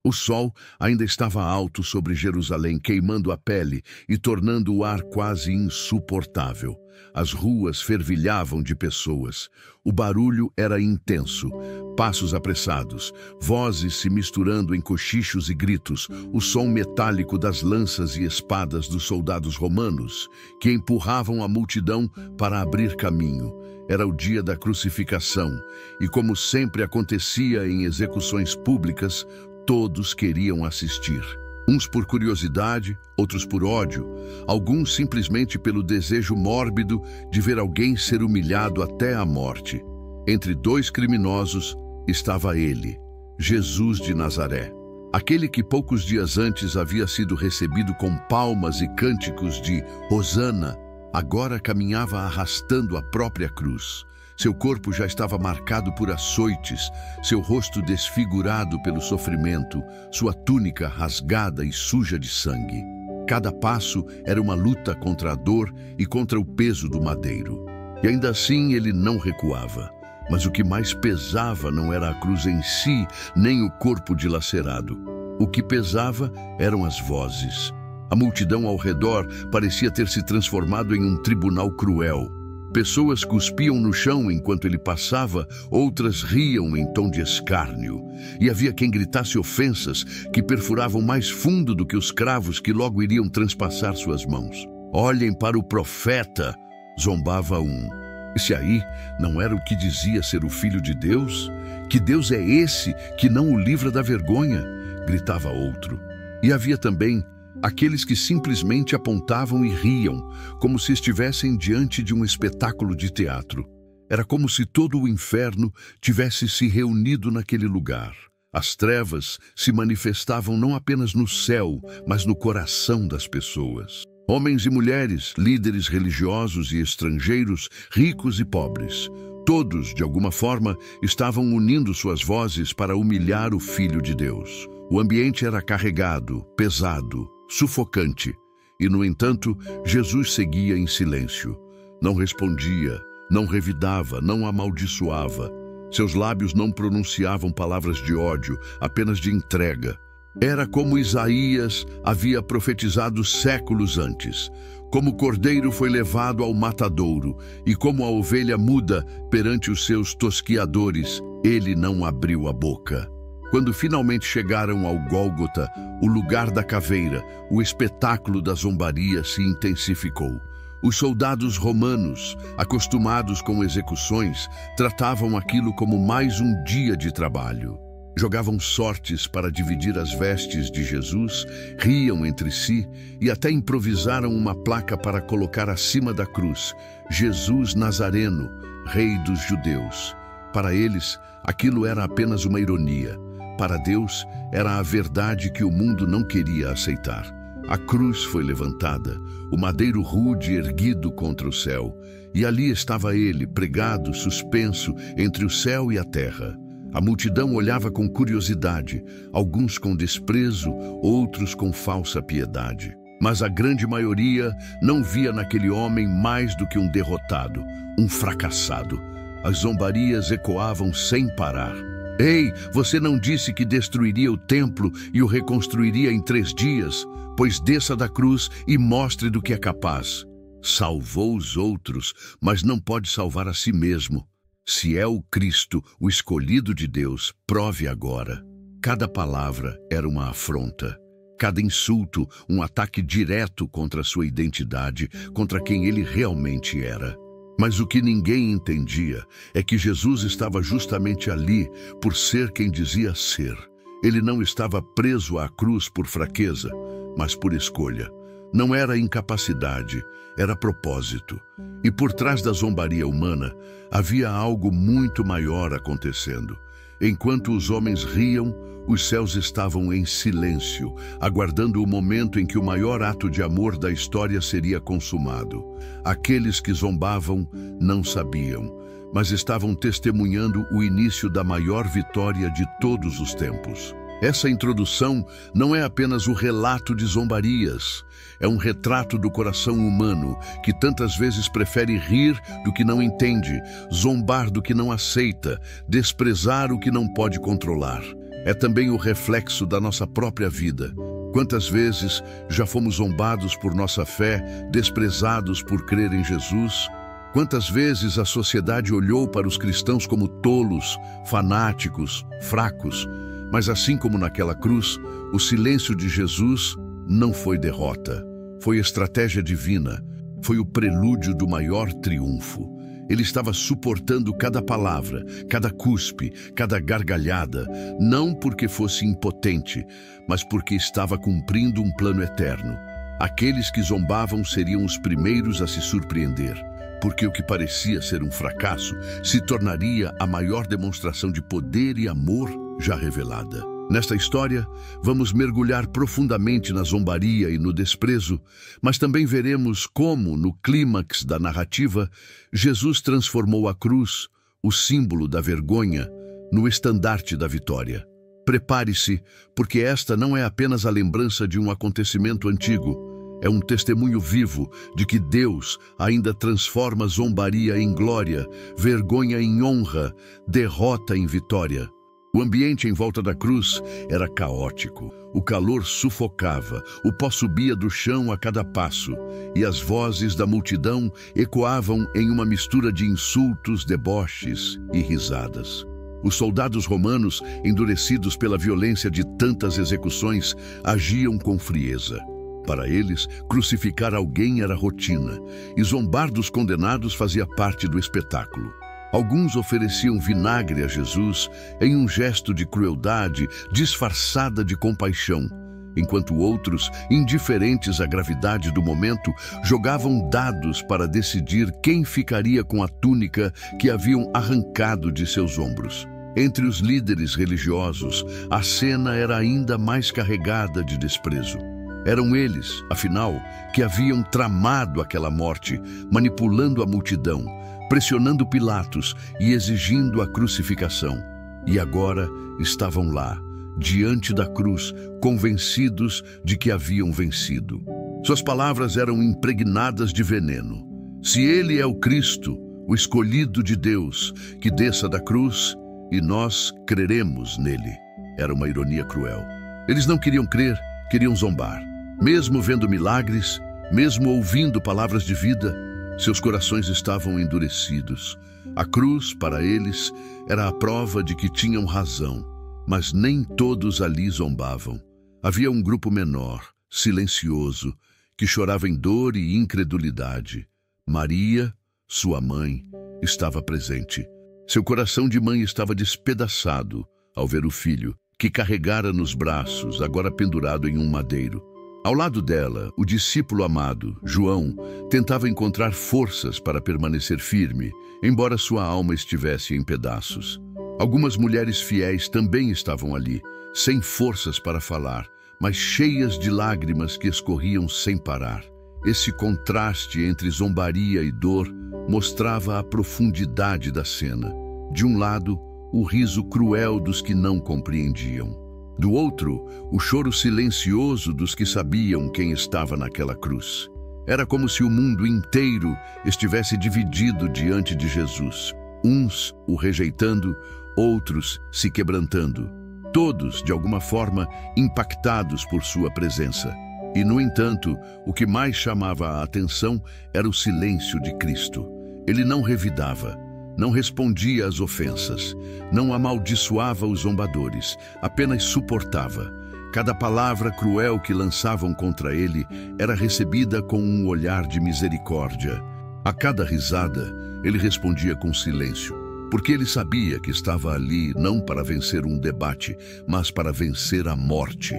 O sol ainda estava alto sobre Jerusalém, queimando a pele e tornando o ar quase insuportável. As ruas fervilhavam de pessoas. O barulho era intenso. Passos apressados, vozes se misturando em cochichos e gritos, o som metálico das lanças e espadas dos soldados romanos, que empurravam a multidão para abrir caminho. Era o dia da crucificação, e como sempre acontecia em execuções públicas, todos queriam assistir. Uns por curiosidade, outros por ódio, alguns simplesmente pelo desejo mórbido de ver alguém ser humilhado até a morte. Entre dois criminosos estava ele, Jesus de Nazaré. Aquele que poucos dias antes havia sido recebido com palmas e cânticos de Hosana, agora caminhava arrastando a própria cruz. Seu corpo já estava marcado por açoites, seu rosto desfigurado pelo sofrimento, sua túnica rasgada e suja de sangue. Cada passo era uma luta contra a dor e contra o peso do madeiro. E ainda assim ele não recuava. Mas o que mais pesava não era a cruz em si, nem o corpo dilacerado. O que pesava eram as vozes. A multidão ao redor parecia ter se transformado em um tribunal cruel. Pessoas cuspiam no chão enquanto ele passava, outras riam em tom de escárnio. E havia quem gritasse ofensas que perfuravam mais fundo do que os cravos que logo iriam transpassar suas mãos. "Olhem para o profeta!" zombava um. "Esse aí não era o que dizia ser o Filho de Deus? Que Deus é esse que não o livra da vergonha?" gritava outro. E havia também aqueles que simplesmente apontavam e riam, como se estivessem diante de um espetáculo de teatro. Era como se todo o inferno tivesse se reunido naquele lugar. As trevas se manifestavam não apenas no céu, mas no coração das pessoas. Homens e mulheres, líderes religiosos e estrangeiros, ricos e pobres. Todos, de alguma forma, estavam unindo suas vozes para humilhar o Filho de Deus. O ambiente era carregado, pesado, sufocante, e, no entanto, Jesus seguia em silêncio. Não respondia, não revidava, não amaldiçoava. Seus lábios não pronunciavam palavras de ódio, apenas de entrega. Era como Isaías havia profetizado séculos antes. Como o cordeiro foi levado ao matadouro, e como a ovelha muda perante os seus tosquiadores, ele não abriu a boca. Quando finalmente chegaram ao Gólgota, o lugar da caveira, o espetáculo da zombaria se intensificou. Os soldados romanos, acostumados com execuções, tratavam aquilo como mais um dia de trabalho. Jogavam sortes para dividir as vestes de Jesus, riam entre si e até improvisaram uma placa para colocar acima da cruz: Jesus Nazareno, Rei dos Judeus. Para eles, aquilo era apenas uma ironia. Para Deus, era a verdade que o mundo não queria aceitar. A cruz foi levantada, o madeiro rude erguido contra o céu, e ali estava ele, pregado, suspenso entre o céu e a terra. A multidão olhava com curiosidade, alguns com desprezo, outros com falsa piedade. Mas a grande maioria não via naquele homem mais do que um derrotado, um fracassado. As zombarias ecoavam sem parar. "Ei, você não disse que destruiria o templo e o reconstruiria em 3 dias? Pois desça da cruz e mostre do que é capaz." Salvou os outros, mas não pode salvar a si mesmo. Se é o Cristo, o escolhido de Deus, prove agora. Cada palavra era uma afronta. Cada insulto, um ataque direto contra a sua identidade, contra quem ele realmente era. Mas o que ninguém entendia é que Jesus estava justamente ali por ser quem dizia ser. Ele não estava preso à cruz por fraqueza, mas por escolha. Não era incapacidade, era propósito. E por trás da zombaria humana, havia algo muito maior acontecendo. Enquanto os homens riam, os céus estavam em silêncio, aguardando o momento em que o maior ato de amor da história seria consumado. Aqueles que zombavam não sabiam, mas estavam testemunhando o início da maior vitória de todos os tempos. Essa introdução não é apenas o relato de zombarias, é um retrato do coração humano que tantas vezes prefere rir do que não entende, zombar do que não aceita, desprezar o que não pode controlar. É também o reflexo da nossa própria vida. Quantas vezes já fomos zombados por nossa fé, desprezados por crer em Jesus? Quantas vezes a sociedade olhou para os cristãos como tolos, fanáticos, fracos? Mas assim como naquela cruz, o silêncio de Jesus não foi derrota. Foi estratégia divina. Foi o prelúdio do maior triunfo. Ele estava suportando cada palavra, cada cuspe, cada gargalhada, não porque fosse impotente, mas porque estava cumprindo um plano eterno. Aqueles que zombavam seriam os primeiros a se surpreender, porque o que parecia ser um fracasso se tornaria a maior demonstração de poder e amor já revelada. Nesta história, vamos mergulhar profundamente na zombaria e no desprezo, mas também veremos como, no clímax da narrativa, Jesus transformou a cruz, o símbolo da vergonha, no estandarte da vitória. Prepare-se, porque esta não é apenas a lembrança de um acontecimento antigo, é um testemunho vivo de que Deus ainda transforma zombaria em glória, vergonha em honra, derrota em vitória. O ambiente em volta da cruz era caótico. O calor sufocava, o pó subia do chão a cada passo, e as vozes da multidão ecoavam em uma mistura de insultos, deboches e risadas. Os soldados romanos, endurecidos pela violência de tantas execuções, agiam com frieza. Para eles, crucificar alguém era rotina, e zombar dos condenados fazia parte do espetáculo. Alguns ofereciam vinagre a Jesus em um gesto de crueldade disfarçada de compaixão, enquanto outros, indiferentes à gravidade do momento, jogavam dados para decidir quem ficaria com a túnica que haviam arrancado de seus ombros. Entre os líderes religiosos, a cena era ainda mais carregada de desprezo. Eram eles, afinal, que haviam tramado aquela morte, manipulando a multidão, pressionando Pilatos e exigindo a crucificação. E agora estavam lá, diante da cruz, convencidos de que haviam vencido. Suas palavras eram impregnadas de veneno. Se ele é o Cristo, o escolhido de Deus, que desça da cruz, e nós creremos nele. Era uma ironia cruel. Eles não queriam crer, queriam zombar. Mesmo vendo milagres, mesmo ouvindo palavras de vida, seus corações estavam endurecidos. A cruz, para eles, era a prova de que tinham razão, mas nem todos ali zombavam. Havia um grupo menor, silencioso, que chorava em dor e incredulidade. Maria, sua mãe, estava presente. Seu coração de mãe estava despedaçado ao ver o filho, que carregara nos braços, agora pendurado em um madeiro. Ao lado dela, o discípulo amado, João, tentava encontrar forças para permanecer firme, embora sua alma estivesse em pedaços. Algumas mulheres fiéis também estavam ali, sem forças para falar, mas cheias de lágrimas que escorriam sem parar. Esse contraste entre zombaria e dor mostrava a profundidade da cena. De um lado, o riso cruel dos que não compreendiam. Do outro, o choro silencioso dos que sabiam quem estava naquela cruz. Era como se o mundo inteiro estivesse dividido diante de Jesus. Uns o rejeitando, outros se quebrantando. Todos, de alguma forma, impactados por sua presença. E, no entanto, o que mais chamava a atenção era o silêncio de Cristo. Ele não revidava, não respondia às ofensas, não amaldiçoava os zombadores, apenas suportava. Cada palavra cruel que lançavam contra ele era recebida com um olhar de misericórdia. A cada risada, ele respondia com silêncio, porque ele sabia que estava ali não para vencer um debate, mas para vencer a morte.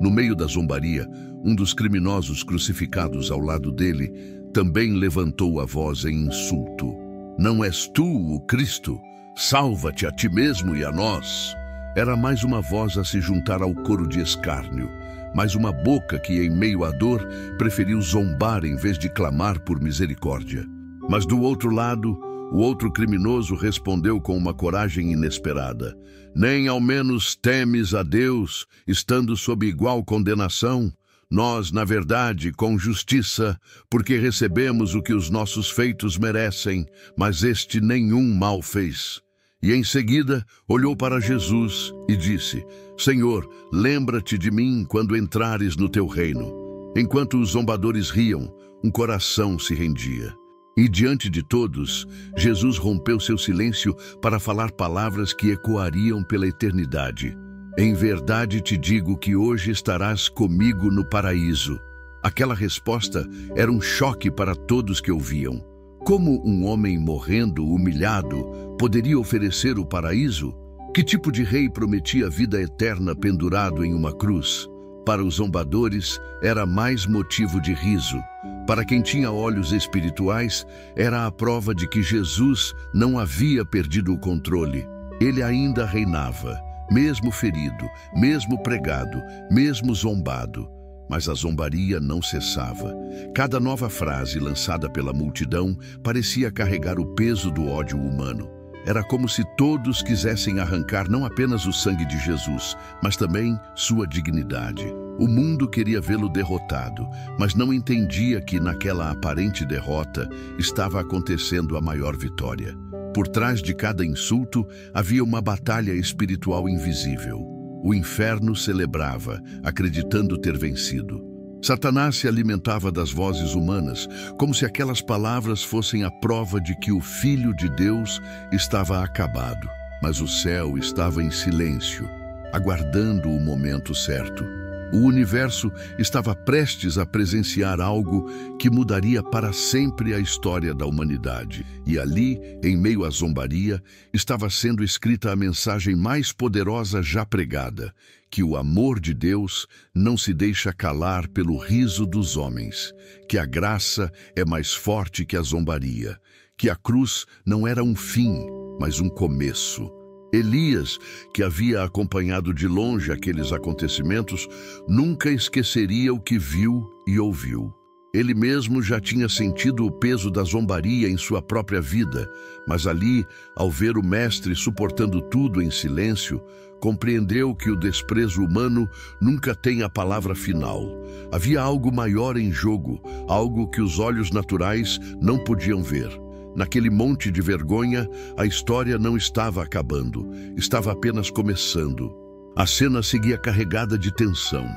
No meio da zombaria, um dos criminosos crucificados ao lado dele também levantou a voz em insulto. Não és tu o Cristo? Salva-te a ti mesmo e a nós. Era mais uma voz a se juntar ao coro de escárnio, mais uma boca que, em meio à dor, preferiu zombar em vez de clamar por misericórdia. Mas do outro lado, o outro criminoso respondeu com uma coragem inesperada. Nem ao menos temes a Deus, estando sob igual condenação? Nós, na verdade, com justiça, porque recebemos o que os nossos feitos merecem, mas este nenhum mal fez. E em seguida olhou para Jesus e disse: Senhor, lembra-te de mim quando entrares no teu reino. Enquanto os zombadores riam, um coração se rendia. E diante de todos, Jesus rompeu seu silêncio para falar palavras que ecoariam pela eternidade. Em verdade te digo que hoje estarás comigo no paraíso. Aquela resposta era um choque para todos que ouviam. Como um homem morrendo, humilhado, poderia oferecer o paraíso? Que tipo de rei prometia vida eterna pendurado em uma cruz? Para os zombadores, era mais motivo de riso. Para quem tinha olhos espirituais, era a prova de que Jesus não havia perdido o controle. Ele ainda reinava, mesmo ferido, mesmo pregado, mesmo zombado. Mas a zombaria não cessava. Cada nova frase lançada pela multidão parecia carregar o peso do ódio humano. Era como se todos quisessem arrancar não apenas o sangue de Jesus, mas também sua dignidade. O mundo queria vê-lo derrotado, mas não entendia que naquela aparente derrota estava acontecendo a maior vitória. Por trás de cada insulto havia uma batalha espiritual invisível. O inferno celebrava, acreditando ter vencido. Satanás se alimentava das vozes humanas, como se aquelas palavras fossem a prova de que o Filho de Deus estava acabado. Mas o céu estava em silêncio, aguardando o momento certo. O universo estava prestes a presenciar algo que mudaria para sempre a história da humanidade. E ali, em meio à zombaria, estava sendo escrita a mensagem mais poderosa já pregada, que o amor de Deus não se deixa calar pelo riso dos homens, que a graça é mais forte que a zombaria, que a cruz não era um fim, mas um começo. Elias, que havia acompanhado de longe aqueles acontecimentos, nunca esqueceria o que viu e ouviu. Ele mesmo já tinha sentido o peso da zombaria em sua própria vida, mas ali, ao ver o mestre suportando tudo em silêncio, compreendeu que o desprezo humano nunca tem a palavra final. Havia algo maior em jogo, algo que os olhos naturais não podiam ver. Naquele monte de vergonha, a história não estava acabando, estava apenas começando. A cena seguia carregada de tensão.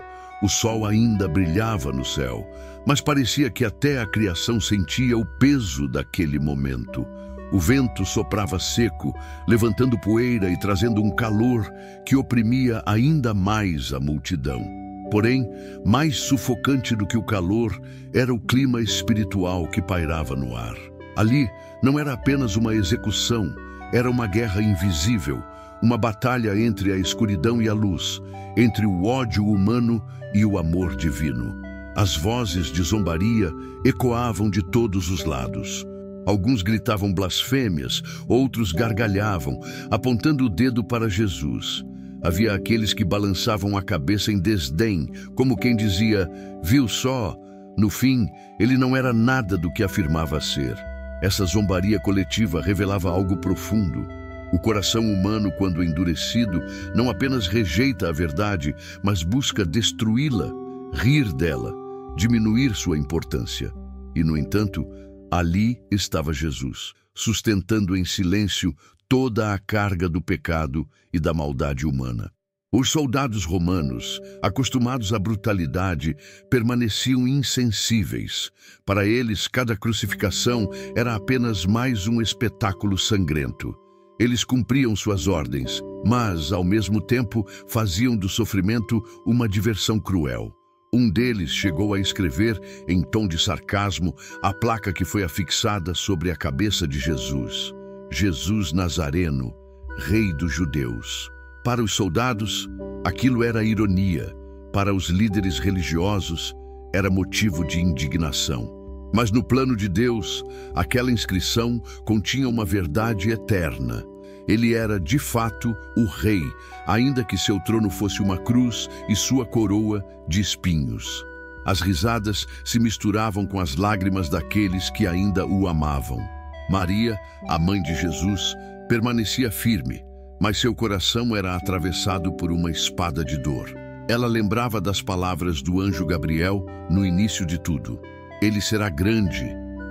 O sol ainda brilhava no céu, mas parecia que até a criação sentia o peso daquele momento. O vento soprava seco, levantando poeira e trazendo um calor que oprimia ainda mais a multidão. Porém, mais sufocante do que o calor era o clima espiritual que pairava no ar. Ali não era apenas uma execução, era uma guerra invisível, uma batalha entre a escuridão e a luz, entre o ódio humano e o amor divino. As vozes de zombaria ecoavam de todos os lados. Alguns gritavam blasfêmias, outros gargalhavam, apontando o dedo para Jesus. Havia aqueles que balançavam a cabeça em desdém, como quem dizia: viu só? No fim, ele não era nada do que afirmava ser. Essa zombaria coletiva revelava algo profundo. O coração humano, quando endurecido, não apenas rejeita a verdade, mas busca destruí-la, rir dela, diminuir sua importância. E, no entanto, ali estava Jesus, sustentando em silêncio toda a carga do pecado e da maldade humana. Os soldados romanos, acostumados à brutalidade, permaneciam insensíveis. Para eles, cada crucificação era apenas mais um espetáculo sangrento. Eles cumpriam suas ordens, mas, ao mesmo tempo, faziam do sofrimento uma diversão cruel. Um deles chegou a escrever, em tom de sarcasmo, a placa que foi afixada sobre a cabeça de Jesus: Jesus Nazareno, Rei dos Judeus. Para os soldados, aquilo era ironia. Para os líderes religiosos, era motivo de indignação. Mas no plano de Deus, aquela inscrição continha uma verdade eterna. Ele era, de fato, o rei, ainda que seu trono fosse uma cruz e sua coroa de espinhos. As risadas se misturavam com as lágrimas daqueles que ainda o amavam. Maria, a mãe de Jesus, permanecia firme, mas seu coração era atravessado por uma espada de dor. Ela lembrava das palavras do anjo Gabriel no início de tudo: ele será grande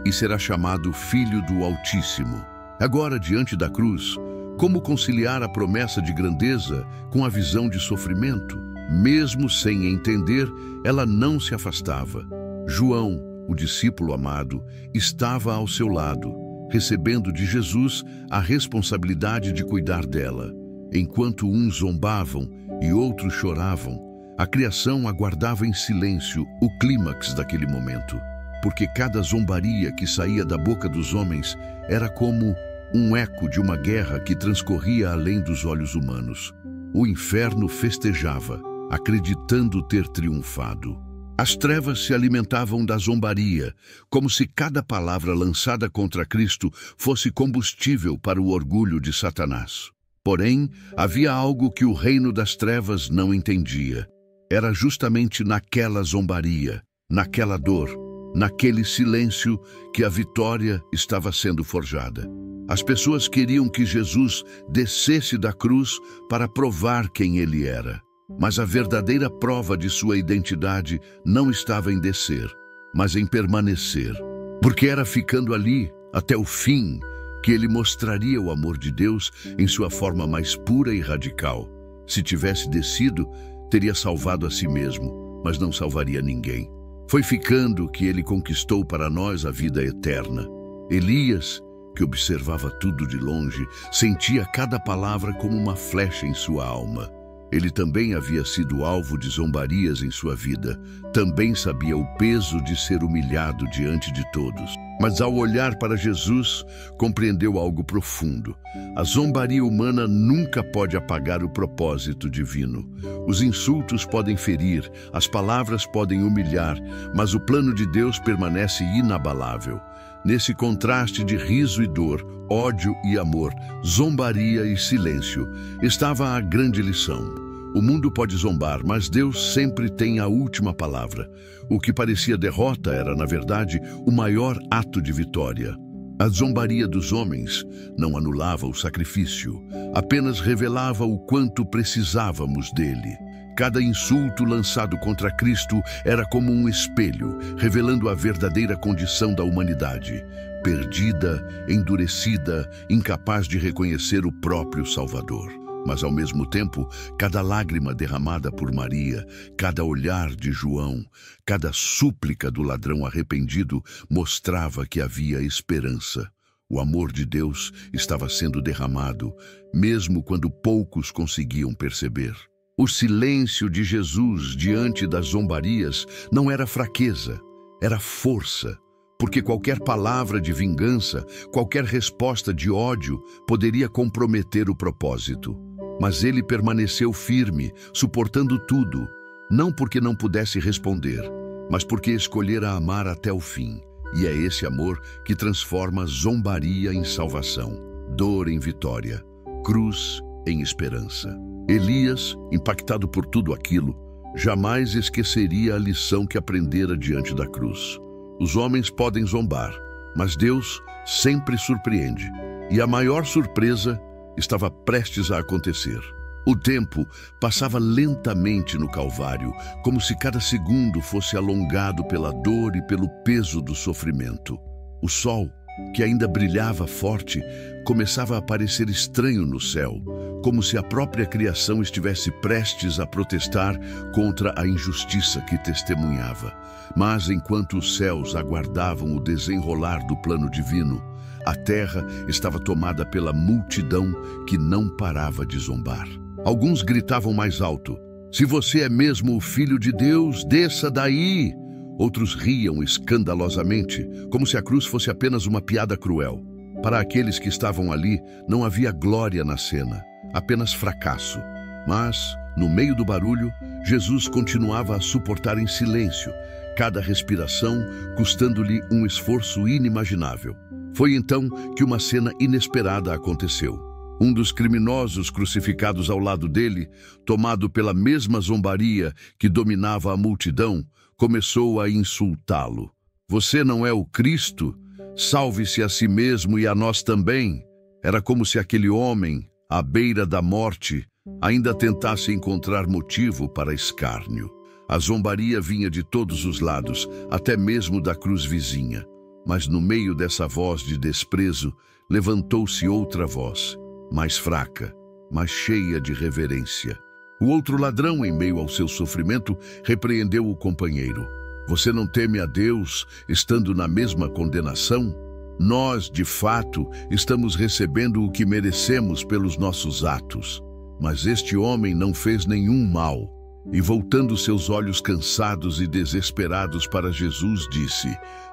e será chamado Filho do Altíssimo. Agora, diante da cruz, Como conciliar a promessa de grandeza com a visão de sofrimento? Mesmo sem entender, ela não se afastava. João, o discípulo amado, estava ao seu lado, recebendo de Jesus a responsabilidade de cuidar dela. Enquanto uns zombavam e outros choravam, a criação aguardava em silêncio o clímax daquele momento, porque cada zombaria que saía da boca dos homens era como um eco de uma guerra que transcorria além dos olhos humanos. O inferno festejava, acreditando ter triunfado. As trevas se alimentavam da zombaria, como se cada palavra lançada contra Cristo fosse combustível para o orgulho de Satanás. Porém, havia algo que o reino das trevas não entendia. Era justamente naquela zombaria, naquela dor, naquele silêncio que a vitória estava sendo forjada. As pessoas queriam que Jesus descesse da cruz para provar quem ele era. Mas a verdadeira prova de sua identidade não estava em descer, mas em permanecer. Porque era ficando ali, até o fim, que ele mostraria o amor de Deus em sua forma mais pura e radical. Se tivesse descido, teria salvado a si mesmo, mas não salvaria ninguém. Foi ficando que ele conquistou para nós a vida eterna. Elias, que observava tudo de longe, sentia cada palavra como uma flecha em sua alma. Ele também havia sido alvo de zombarias em sua vida. Também sabia o peso de ser humilhado diante de todos. Mas ao olhar para Jesus, compreendeu algo profundo. A zombaria humana nunca pode apagar o propósito divino. Os insultos podem ferir, as palavras podem humilhar, mas o plano de Deus permanece inabalável. Nesse contraste de riso e dor, ódio e amor, zombaria e silêncio, estava a grande lição. O mundo pode zombar, mas Deus sempre tem a última palavra. O que parecia derrota era, na verdade, o maior ato de vitória. A zombaria dos homens não anulava o sacrifício, apenas revelava o quanto precisávamos dele. Cada insulto lançado contra Cristo era como um espelho, revelando a verdadeira condição da humanidade, perdida, endurecida, incapaz de reconhecer o próprio Salvador. Mas, ao mesmo tempo, cada lágrima derramada por Maria, cada olhar de João, cada súplica do ladrão arrependido mostrava que havia esperança. O amor de Deus estava sendo derramado, mesmo quando poucos conseguiam perceber. O silêncio de Jesus diante das zombarias não era fraqueza, era força, porque qualquer palavra de vingança, qualquer resposta de ódio poderia comprometer o propósito. Mas ele permaneceu firme, suportando tudo, não porque não pudesse responder, mas porque escolhera amar até o fim. E é esse amor que transforma zombaria em salvação, dor em vitória, cruz em esperança. Elias, impactado por tudo aquilo, jamais esqueceria a lição que aprendera diante da cruz. Os homens podem zombar, mas Deus sempre surpreende. E a maior surpresa estava prestes a acontecer. O tempo passava lentamente no Calvário, como se cada segundo fosse alongado pela dor e pelo peso do sofrimento. O sol, que ainda brilhava forte, começava a parecer estranho no céu, como se a própria criação estivesse prestes a protestar contra a injustiça que testemunhava. Mas enquanto os céus aguardavam o desenrolar do plano divino, a terra estava tomada pela multidão que não parava de zombar. Alguns gritavam mais alto: "Se você é mesmo o Filho de Deus, desça daí!" Outros riam escandalosamente, como se a cruz fosse apenas uma piada cruel. Para aqueles que estavam ali, não havia glória na cena, apenas fracasso. Mas, no meio do barulho, Jesus continuava a suportar em silêncio, cada respiração custando-lhe um esforço inimaginável. Foi então que uma cena inesperada aconteceu. Um dos criminosos crucificados ao lado dele, tomado pela mesma zombaria que dominava a multidão, começou a insultá-lo. "Você não é o Cristo? Salve-se a si mesmo e a nós também." Era como se aquele homem, à beira da morte, ainda tentasse encontrar motivo para escárnio. A zombaria vinha de todos os lados, até mesmo da cruz vizinha. Mas no meio dessa voz de desprezo, levantou-se outra voz. mais fraca, mas cheia de reverência. O outro ladrão, em meio ao seu sofrimento, repreendeu o companheiro. Você não teme a Deus, estando na mesma condenação? Nós, de fato, estamos recebendo o que merecemos pelos nossos atos. Mas este homem não fez nenhum mal. E voltando seus olhos cansados e desesperados para Jesus, disse: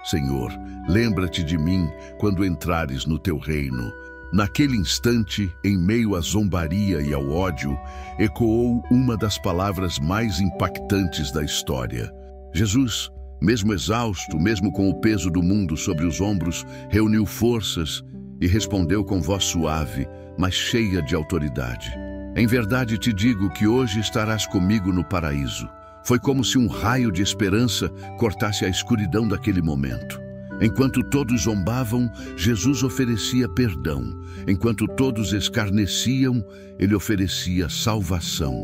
Senhor, lembra-te de mim quando entrares no teu reino. Naquele instante, em meio à zombaria e ao ódio, ecoou uma das palavras mais impactantes da história. Jesus, mesmo exausto, mesmo com o peso do mundo sobre os ombros, reuniu forças e respondeu com voz suave, mas cheia de autoridade: Em verdade te digo que hoje estarás comigo no paraíso. Foi como se um raio de esperança cortasse a escuridão daquele momento. Enquanto todos zombavam, Jesus oferecia perdão. Enquanto todos escarneciam, ele oferecia salvação.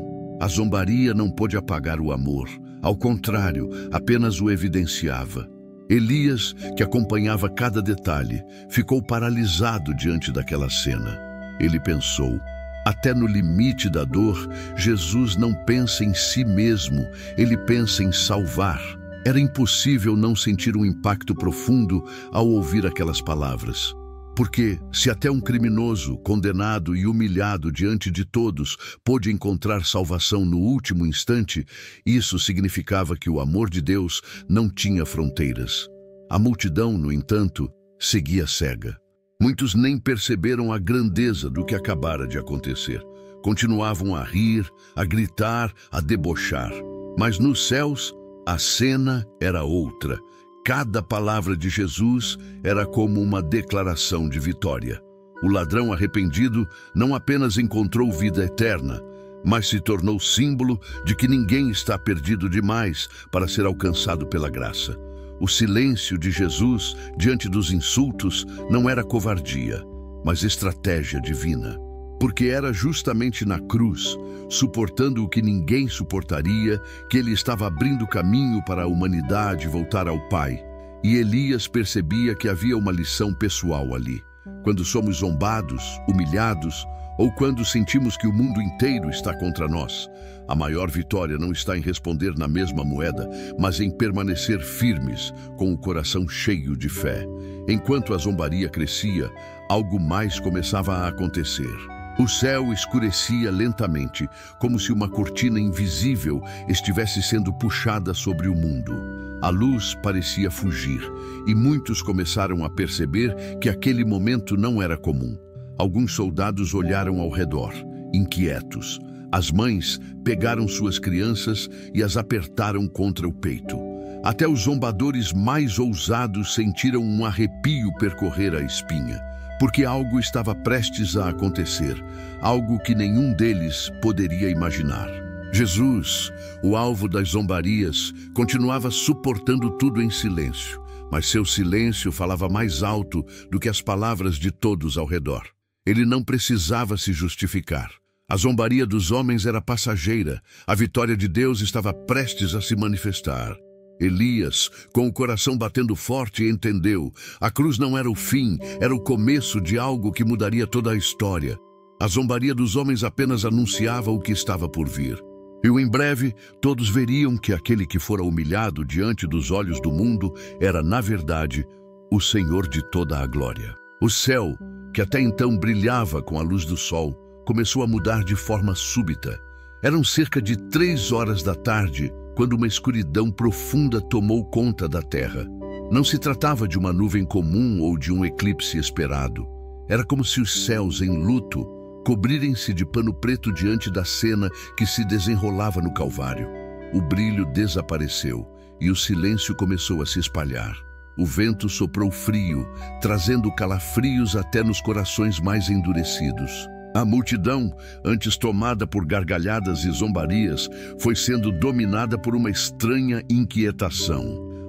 A zombaria não pôde apagar o amor. Ao contrário, apenas o evidenciava. Elias, que acompanhava cada detalhe, ficou paralisado diante daquela cena. Ele pensou: até no limite da dor, Jesus não pensa em si mesmo, ele pensa em salvar. Era impossível não sentir um impacto profundo ao ouvir aquelas palavras. Porque, se até um criminoso, condenado e humilhado diante de todos, pôde encontrar salvação no último instante, isso significava que o amor de Deus não tinha fronteiras. A multidão, no entanto, seguia cega. Muitos nem perceberam a grandeza do que acabara de acontecer. Continuavam a rir, a gritar, a debochar. Mas nos céus, a cena era outra. Cada palavra de Jesus era como uma declaração de vitória. O ladrão arrependido não apenas encontrou vida eterna, mas se tornou símbolo de que ninguém está perdido demais para ser alcançado pela graça. O silêncio de Jesus diante dos insultos não era covardia, mas estratégia divina. Porque era justamente na cruz, suportando o que ninguém suportaria, que ele estava abrindo caminho para a humanidade voltar ao Pai. E Elias percebia que havia uma lição pessoal ali. Quando somos zombados, humilhados, ou quando sentimos que o mundo inteiro está contra nós, a maior vitória não está em responder na mesma moeda, mas em permanecer firmes, com o coração cheio de fé. Enquanto a zombaria crescia, algo mais começava a acontecer. O céu escurecia lentamente, como se uma cortina invisível estivesse sendo puxada sobre o mundo. A luz parecia fugir, e muitos começaram a perceber que aquele momento não era comum. Alguns soldados olharam ao redor, inquietos. As mães pegaram suas crianças e as apertaram contra o peito. Até os zombadores mais ousados sentiram um arrepio percorrer a espinha. Porque algo estava prestes a acontecer, algo que nenhum deles poderia imaginar. Jesus, o alvo das zombarias, continuava suportando tudo em silêncio, mas seu silêncio falava mais alto do que as palavras de todos ao redor. Ele não precisava se justificar. A zombaria dos homens era passageira, a vitória de Deus estava prestes a se manifestar. Elias, com o coração batendo forte, entendeu. A cruz não era o fim, era o começo de algo que mudaria toda a história. A zombaria dos homens apenas anunciava o que estava por vir. E em breve, todos veriam que aquele que fora humilhado diante dos olhos do mundo era, na verdade, o Senhor de toda a glória. O céu, que até então brilhava com a luz do sol, começou a mudar de forma súbita. Eram cerca de 3 horas da tarde, quando uma escuridão profunda tomou conta da terra. Não se tratava de uma nuvem comum ou de um eclipse esperado. Era como se os céus, em luto, cobrirem-se de pano preto diante da cena que se desenrolava no Calvário. O brilho desapareceu e o silêncio começou a se espalhar. O vento soprou frio, trazendo calafrios até nos corações mais endurecidos. A multidão, antes tomada por gargalhadas e zombarias, foi sendo dominada por uma estranha inquietação.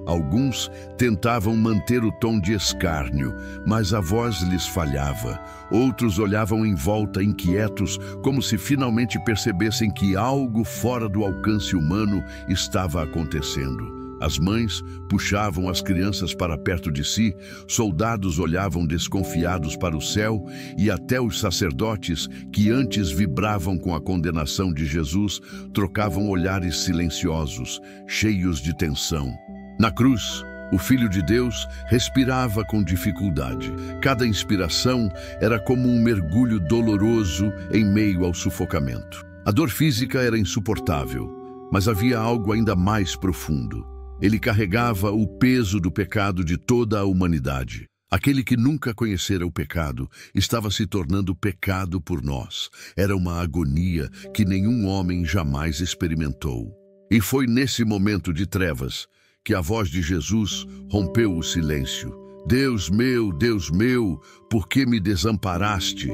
Alguns tentavam manter o tom de escárnio, mas a voz lhes falhava. Outros olhavam em volta inquietos, como se finalmente percebessem que algo fora do alcance humano estava acontecendo. As mães puxavam as crianças para perto de si, soldados olhavam desconfiados para o céu e até os sacerdotes, que antes vibravam com a condenação de Jesus, trocavam olhares silenciosos, cheios de tensão. Na cruz, o Filho de Deus respirava com dificuldade. Cada inspiração era como um mergulho doloroso em meio ao sufocamento. A dor física era insuportável, mas havia algo ainda mais profundo. Ele carregava o peso do pecado de toda a humanidade. Aquele que nunca conhecera o pecado estava se tornando pecado por nós. Era uma agonia que nenhum homem jamais experimentou. E foi nesse momento de trevas que a voz de Jesus rompeu o silêncio. Deus meu, por que me desamparaste?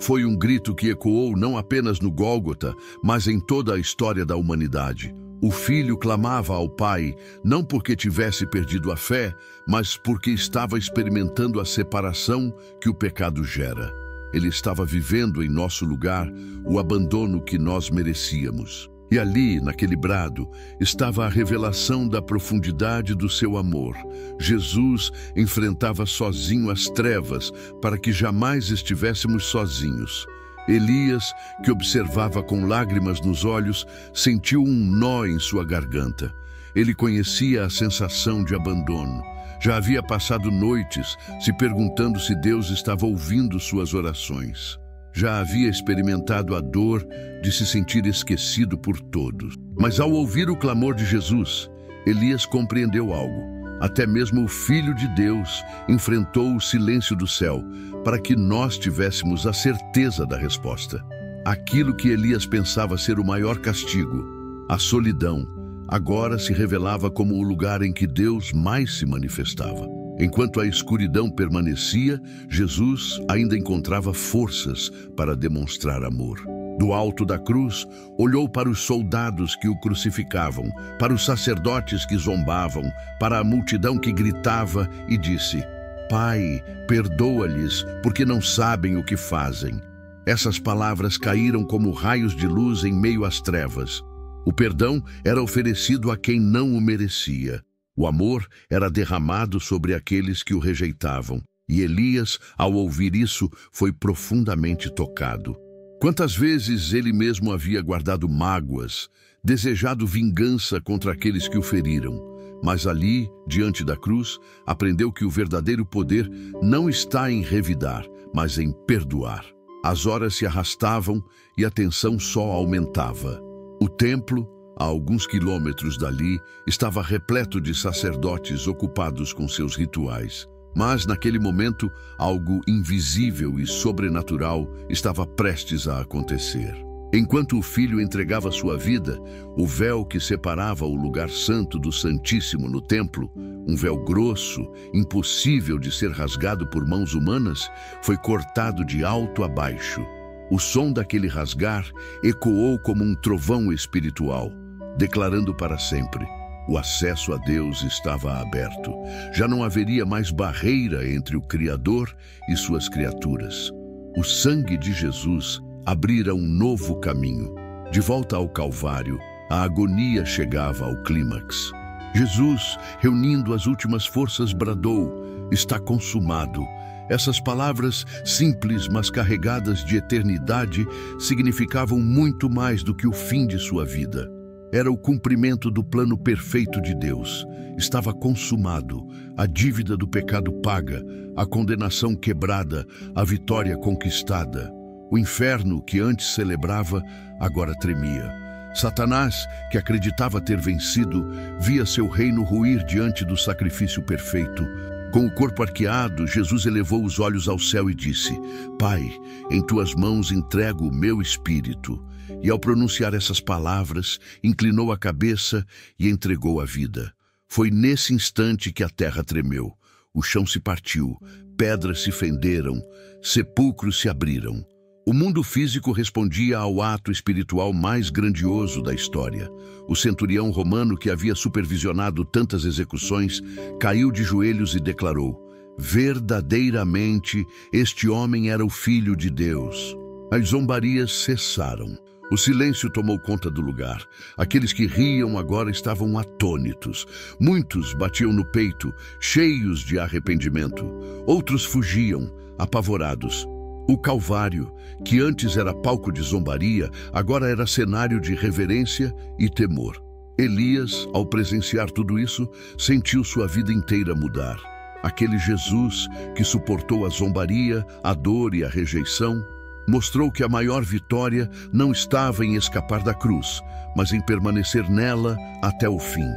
Foi um grito que ecoou não apenas no Gólgota, mas em toda a história da humanidade. O filho clamava ao pai, não porque tivesse perdido a fé, mas porque estava experimentando a separação que o pecado gera. Ele estava vivendo em nosso lugar o abandono que nós merecíamos. E ali, naquele brado, estava a revelação da profundidade do seu amor. Jesus enfrentava sozinho as trevas para que jamais estivéssemos sozinhos. Elias, que observava com lágrimas nos olhos, sentiu um nó em sua garganta. Ele conhecia a sensação de abandono. Já havia passado noites se perguntando se Deus estava ouvindo suas orações. Já havia experimentado a dor de se sentir esquecido por todos. Mas ao ouvir o clamor de Jesus, Elias compreendeu algo. Até mesmo o Filho de Deus enfrentou o silêncio do céu para que nós tivéssemos a certeza da resposta. Aquilo que Elias pensava ser o maior castigo, a solidão, agora se revelava como o lugar em que Deus mais se manifestava. Enquanto a escuridão permanecia, Jesus ainda encontrava forças para demonstrar amor. Do alto da cruz, olhou para os soldados que o crucificavam, para os sacerdotes que zombavam, para a multidão que gritava e disse: Pai, perdoa-lhes, porque não sabem o que fazem. Essas palavras caíram como raios de luz em meio às trevas. O perdão era oferecido a quem não o merecia. O amor era derramado sobre aqueles que o rejeitavam. E Elias, ao ouvir isso, foi profundamente tocado. Quantas vezes ele mesmo havia guardado mágoas, desejado vingança contra aqueles que o feriram. Mas ali, diante da cruz, aprendeu que o verdadeiro poder não está em revidar, mas em perdoar. As horas se arrastavam e a tensão só aumentava. O templo, a alguns quilômetros dali, estava repleto de sacerdotes ocupados com seus rituais. Mas, naquele momento, algo invisível e sobrenatural estava prestes a acontecer. Enquanto o filho entregava sua vida, o véu que separava o lugar santo do Santíssimo no templo, um véu grosso, impossível de ser rasgado por mãos humanas, foi cortado de alto a baixo. O som daquele rasgar ecoou como um trovão espiritual, declarando para sempre: o acesso a Deus estava aberto. Já não haveria mais barreira entre o Criador e suas criaturas. O sangue de Jesus abrira um novo caminho. De volta ao Calvário, a agonia chegava ao clímax. Jesus, reunindo as últimas forças, bradou: está consumado. Essas palavras, simples mas carregadas de eternidade, significavam muito mais do que o fim de sua vida. Era o cumprimento do plano perfeito de Deus. Estava consumado, a dívida do pecado paga, a condenação quebrada, a vitória conquistada. O inferno, que antes celebrava, agora tremia. Satanás, que acreditava ter vencido, via seu reino ruir diante do sacrifício perfeito. Com o corpo arqueado, Jesus elevou os olhos ao céu e disse: Pai, em tuas mãos entrego o meu espírito. E ao pronunciar essas palavras, inclinou a cabeça e entregou a vida. Foi nesse instante que a terra tremeu. O chão se partiu, pedras se fenderam, sepulcros se abriram. O mundo físico respondia ao ato espiritual mais grandioso da história. O centurião romano, que havia supervisionado tantas execuções, caiu de joelhos e declarou: verdadeiramente, este homem era o Filho de Deus. As zombarias cessaram. O silêncio tomou conta do lugar. Aqueles que riam agora estavam atônitos. Muitos batiam no peito, cheios de arrependimento. Outros fugiam, apavorados. O Calvário, que antes era palco de zombaria, agora era cenário de reverência e temor. Elias, ao presenciar tudo isso, sentiu sua vida inteira mudar. Aquele Jesus que suportou a zombaria, a dor e a rejeição, mostrou que a maior vitória não estava em escapar da cruz, mas em permanecer nela até o fim.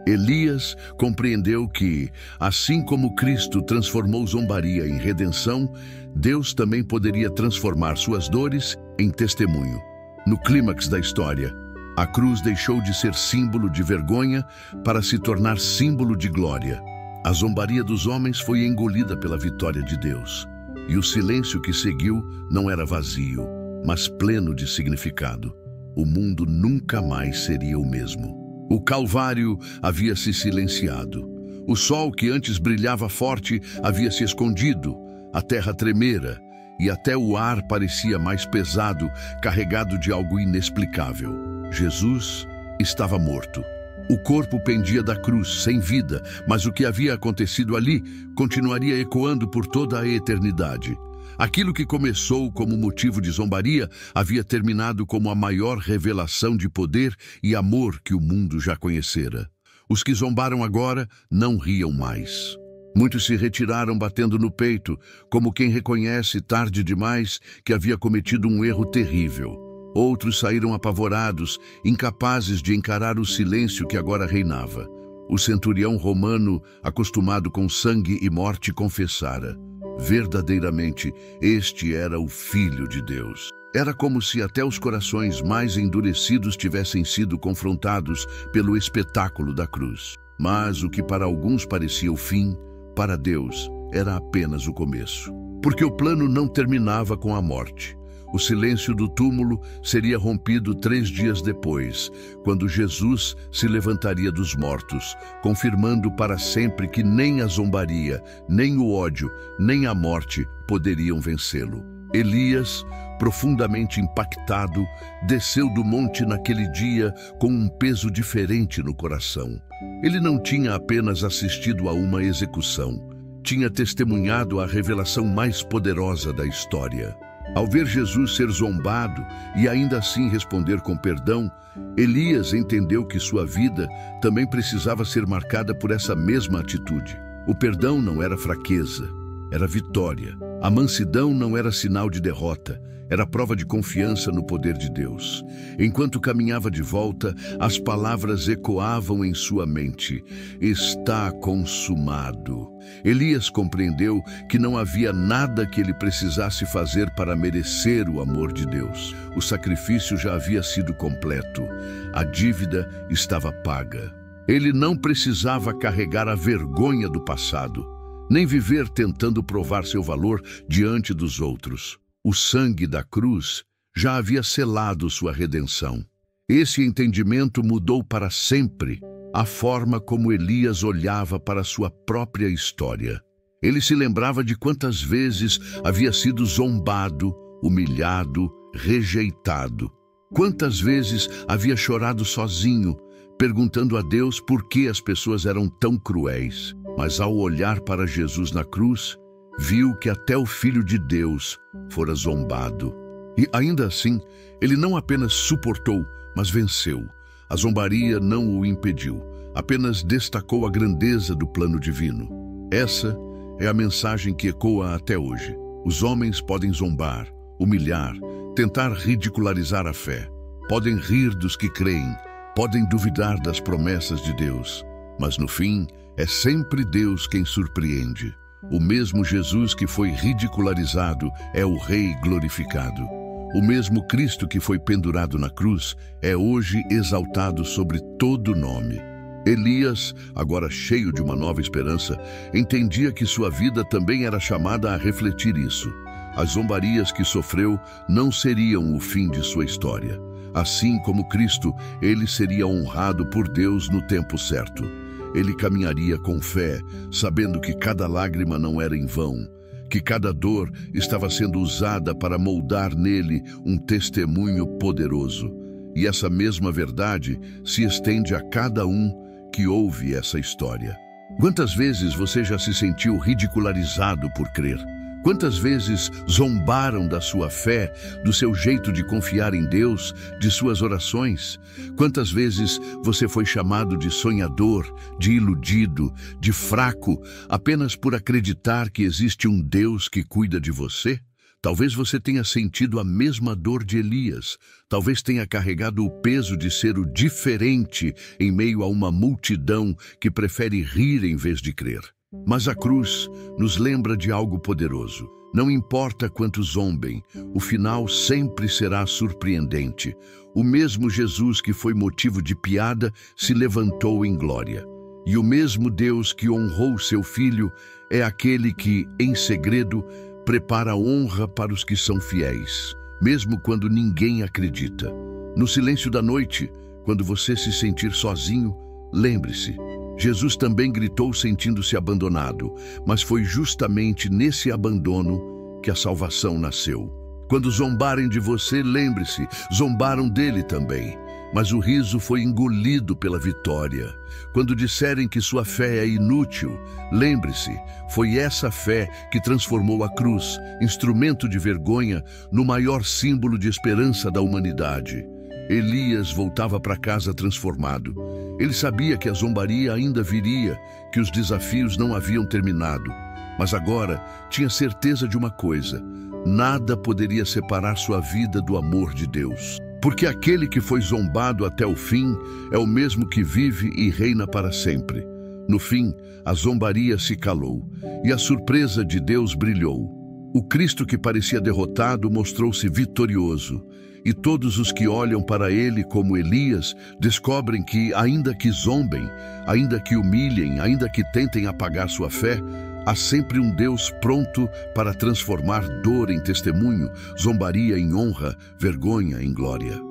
Elias compreendeu que, assim como Cristo transformou zombaria em redenção, Deus também poderia transformar suas dores em testemunho. No clímax da história, a cruz deixou de ser símbolo de vergonha para se tornar símbolo de glória. A zombaria dos homens foi engolida pela vitória de Deus. E o silêncio que seguiu não era vazio, mas pleno de significado. O mundo nunca mais seria o mesmo. O Calvário havia se silenciado. O sol que antes brilhava forte havia se escondido. A terra tremera e até o ar parecia mais pesado, carregado de algo inexplicável. Jesus estava morto. O corpo pendia da cruz, sem vida, mas o que havia acontecido ali continuaria ecoando por toda a eternidade. Aquilo que começou como motivo de zombaria havia terminado como a maior revelação de poder e amor que o mundo já conhecera. Os que zombaram agora não riam mais. Muitos se retiraram batendo no peito, como quem reconhece tarde demais que havia cometido um erro terrível. Outros saíram apavorados, incapazes de encarar o silêncio que agora reinava. O centurião romano, acostumado com sangue e morte, confessara: verdadeiramente, este era o Filho de Deus. Era como se até os corações mais endurecidos tivessem sido confrontados pelo espetáculo da cruz. Mas o que para alguns parecia o fim, para Deus era apenas o começo. Porque o plano não terminava com a morte. O silêncio do túmulo seria rompido 3 dias depois, quando Jesus se levantaria dos mortos, confirmando para sempre que nem a zombaria, nem o ódio, nem a morte poderiam vencê-lo. Elias, profundamente impactado, desceu do monte naquele dia com um peso diferente no coração. Ele não tinha apenas assistido a uma execução, tinha testemunhado a revelação mais poderosa da história. Ao ver Jesus ser zombado e ainda assim responder com perdão, Elias entendeu que sua vida também precisava ser marcada por essa mesma atitude. O perdão não era fraqueza, era vitória. A mansidão não era sinal de derrota, era prova de confiança no poder de Deus. Enquanto caminhava de volta, as palavras ecoavam em sua mente: está consumado. Elias compreendeu que não havia nada que ele precisasse fazer para merecer o amor de Deus. O sacrifício já havia sido completo. A dívida estava paga. Ele não precisava carregar a vergonha do passado, nem viver tentando provar seu valor diante dos outros. O sangue da cruz já havia selado sua redenção. Esse entendimento mudou para sempre a forma como Elias olhava para sua própria história. Ele se lembrava de quantas vezes havia sido zombado, humilhado, rejeitado. Quantas vezes havia chorado sozinho, perguntando a Deus por que as pessoas eram tão cruéis. Mas ao olhar para Jesus na cruz, viu que até o Filho de Deus fora zombado. E ainda assim, ele não apenas suportou, mas venceu. A zombaria não o impediu, apenas destacou a grandeza do plano divino. Essa é a mensagem que ecoa até hoje. Os homens podem zombar, humilhar, tentar ridicularizar a fé. Podem rir dos que creem, podem duvidar das promessas de Deus. Mas no fim, é sempre Deus quem surpreende. O mesmo Jesus que foi ridicularizado é o Rei glorificado. O mesmo Cristo que foi pendurado na cruz é hoje exaltado sobre todo nome. Elias, agora cheio de uma nova esperança, entendia que sua vida também era chamada a refletir isso. As zombarias que sofreu não seriam o fim de sua história. Assim como Cristo, ele seria honrado por Deus no tempo certo. Ele caminharia com fé, sabendo que cada lágrima não era em vão, que cada dor estava sendo usada para moldar nele um testemunho poderoso. E essa mesma verdade se estende a cada um que ouve essa história. Quantas vezes você já se sentiu ridicularizado por crer? Quantas vezes zombaram da sua fé, do seu jeito de confiar em Deus, de suas orações? Quantas vezes você foi chamado de sonhador, de iludido, de fraco, apenas por acreditar que existe um Deus que cuida de você? Talvez você tenha sentido a mesma dor de Elias. Talvez tenha carregado o peso de ser o diferente em meio a uma multidão que prefere rir em vez de crer. Mas a cruz nos lembra de algo poderoso. Não importa quanto zombem, o final sempre será surpreendente. O mesmo Jesus que foi motivo de piada se levantou em glória. E o mesmo Deus que honrou seu Filho é aquele que, em segredo, prepara honra para os que são fiéis, mesmo quando ninguém acredita. No silêncio da noite, quando você se sentir sozinho, lembre-se, Jesus também gritou sentindo-se abandonado, mas foi justamente nesse abandono que a salvação nasceu. Quando zombarem de você, lembre-se, zombaram dele também. Mas o riso foi engolido pela vitória. Quando disserem que sua fé é inútil, lembre-se, foi essa fé que transformou a cruz, instrumento de vergonha, no maior símbolo de esperança da humanidade. Elias voltava para casa transformado. Ele sabia que a zombaria ainda viria, que os desafios não haviam terminado. Mas agora tinha certeza de uma coisa: nada poderia separar sua vida do amor de Deus. Porque aquele que foi zombado até o fim é o mesmo que vive e reina para sempre. No fim, a zombaria se calou e a surpresa de Deus brilhou. O Cristo que parecia derrotado mostrou-se vitorioso. E todos os que olham para ele como Elias descobrem que, ainda que zombem, ainda que humilhem, ainda que tentem apagar sua fé, há sempre um Deus pronto para transformar dor em testemunho, zombaria em honra, vergonha em glória.